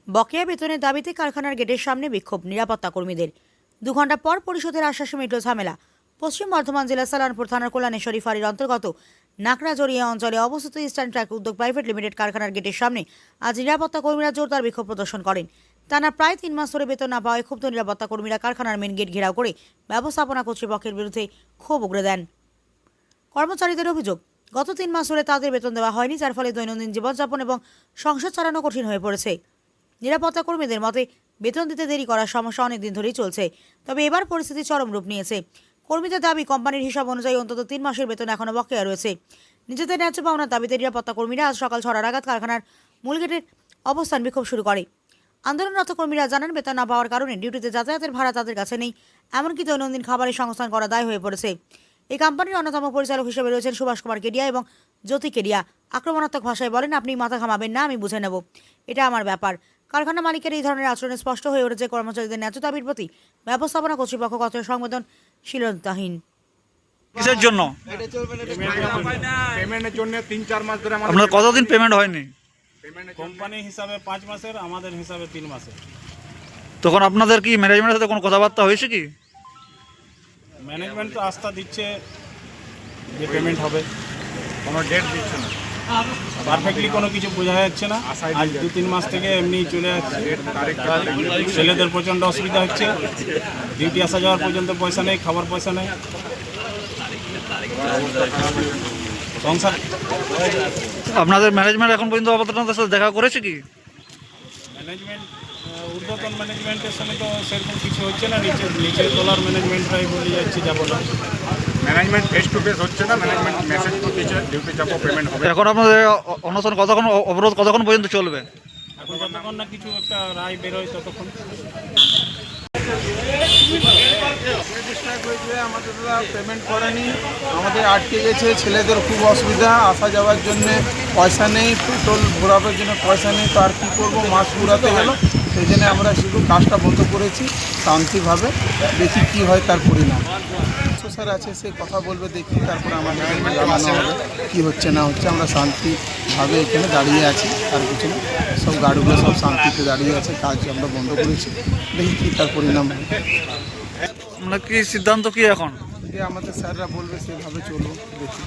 বকেয়া বেতনের দাবিতে কারখানার গেটের সামনে বিক্ষোভ নিরাপত্তা কর্মীদের। 2 ঘন্টা পর পরিশোধের আশ্বাসে মিটল ঝামেলা। পশ্চিম বর্ধমান জেলা সালানপুর থানার কল্যাণেশ্বরী ফাঁড়ির অন্তর্গত নাকড়াজড়িয়া অঞ্চলে অবস্থিত ইস্টার্ন ট্র্যাক উদ্যোগ প্রাইভেট লিমিটেড কারখানার গেটের সামনে আজ নিরাপত্তা কর্মীরা জোরদার বিক্ষোভ প্রদর্শন করেন। টানা প্রায় 3 মাস ধরে বেতন না পাওয়ায় ক্ষুব্ধ নিরাপত্তা কর্মীরা কারখানার মেন গেট ঘেরাও করে ব্যবস্থাপনা কর্তৃপক্ষের বিরুদ্ধে ক্ষোভ উগরে দেন। কর্মচারীদের অভিযোগ, গত 3 মাস ধরে তাদের বেতন দেওয়া হয়নি, যার ফলে দৈনন্দিন জীবনযাপন এবং সংসার চালানো কঠিন হয়ে পড়েছে। নিরাপত্তা কর্মীদের মতে বেতন দিতে দেরি করার সমস্যা অনেকদিন ধরেই চলছে, তবে এবার পরিস্থিতি চরম রূপ নিয়েছে। কর্মীদের দাবি, কোম্পানির হিসাব অনুযায়ী অন্তত 3 মাসের বেতন এখনো বকেয়া রয়েছে। নিজেদের ন্যায্য পাওনার দাবিতে নিরাপত্তা কর্মীরা আজ সকাল 6টা নাগাদ কারখানার মূল গেটের অবস্থান বিক্ষোভ শুরু করে। আন্দোলনরত কর্মীরা জানান, বেতন না পাওয়ার কারণে ডিউটিতে যাতায়াতের ভাড়া তাদের কাছে নেই, এমনকি দৈনন্দিন খাবারের সংস্থান করা দায় হয়ে পড়েছে। এই কোম্পানির অন্যতম পরিচালক হিসেবে রয়েছেন সুভাষ কুমার কেডিয়া এবং জ্যোতি কেডিয়া। আক্রমণাত্মক ভাষায় বলেন, আপনি মাথা ঘামাবেন না, আমি বুঝে নেব, এটা আমার ব্যাপার। কারখানা মালিকের এই ধরনের আচরণে স্পষ্ট হয়ে উঠেছে কর্মচারীদের ন্যায্য দাবির প্রতি ব্যবস্থাপনা কর্তৃপক্ষ কত সংবেদনশীলতাহীন। কিসের জন্য? পেমেন্টের জন্য 3-4 মাস ধরে আপনার কতদিন পেমেন্ট হয়নি? কোম্পানি হিসাবে 5 মাসের, আমাদের হিসাবে 3 মাসের। তখন আপনাদের কি ম্যানেজমেন্টের সাথে কোনো কথাবার্তা হয়েছে কি? ম্যানেজমেন্ট তো আস্থা দিচ্ছে যে পেমেন্ট হবে, কোনো ডেট দিচ্ছে না, পারফেক্টলি কোনো কিছু বোঝা যাচ্ছে না। আজ 2-3 মাস থেকে এমনি চলে যাচ্ছে। ছেলেদের প্রচণ্ড অসুবিধা হচ্ছে, ডিউটি আসা যাওয়ার পর্যন্ত পয়সা নেই, খাবার পয়সা নেই, সংসার। আপনাদের ম্যানেজমেন্ট এখন পর্যন্ত আপনাদের সাথে দেখা করেছে কি? ম্যানেজমেন্ট, ঊর্ধ্বতন ম্যানেজমেন্টের সঙ্গে তো সেরকম কিছু হচ্ছে না। নিচের তলার ম্যানেজমেন্টরাই বলে যাচ্ছে যাবো না। ম্যানেজমেন্ট ফেস টু ফেস হচ্ছে না। ম্যানেজমেন্ট মেসেজ তো দিচ্ছে ডিউটি যাবো, পেমেন্ট হবে। এখন আপনাদের অনশন কতক্ষণ, অবরোধ কতক্ষণ পর্যন্ত চলবে? এখন যতক্ষণ না কিছু একটা রায় বেরোয় ততক্ষণ। আমাদের পেমেন্ট করেনি, আমাদের আটকে গেছে। ছেলেদের খুব অসুবিধা, আসা যাওয়ার জন্য পয়সা নেই, পেট্রোল ভরাবার জন্য পয়সা নেই, তো আর কী করবো, মাস পুরাতে গেল। সেই জন্য আমরা শুধু কাজটা বন্ধ করেছি, শান্তিভাবে দেখি কী হয় তার পরিণাম। স্যার আছে, সে কথা বলবে, দেখি তারপরে আমাদের জানানো হবে কী হচ্ছে না হচ্ছে। আমরা শান্তিভাবে এখানে দাঁড়িয়ে আছি, আর কিছু না। সব গাড়িগুলো সব শান্তিতে দাঁড়িয়ে আছে, কাজ আমরা বন্ধ করেছি, দেখি কী তার পরিণাম হয়। আপনার কি সিদ্ধান্ত কি এখন? যে আমাদের স্যাররা বলবে সেভাবে চলবো, দেখি।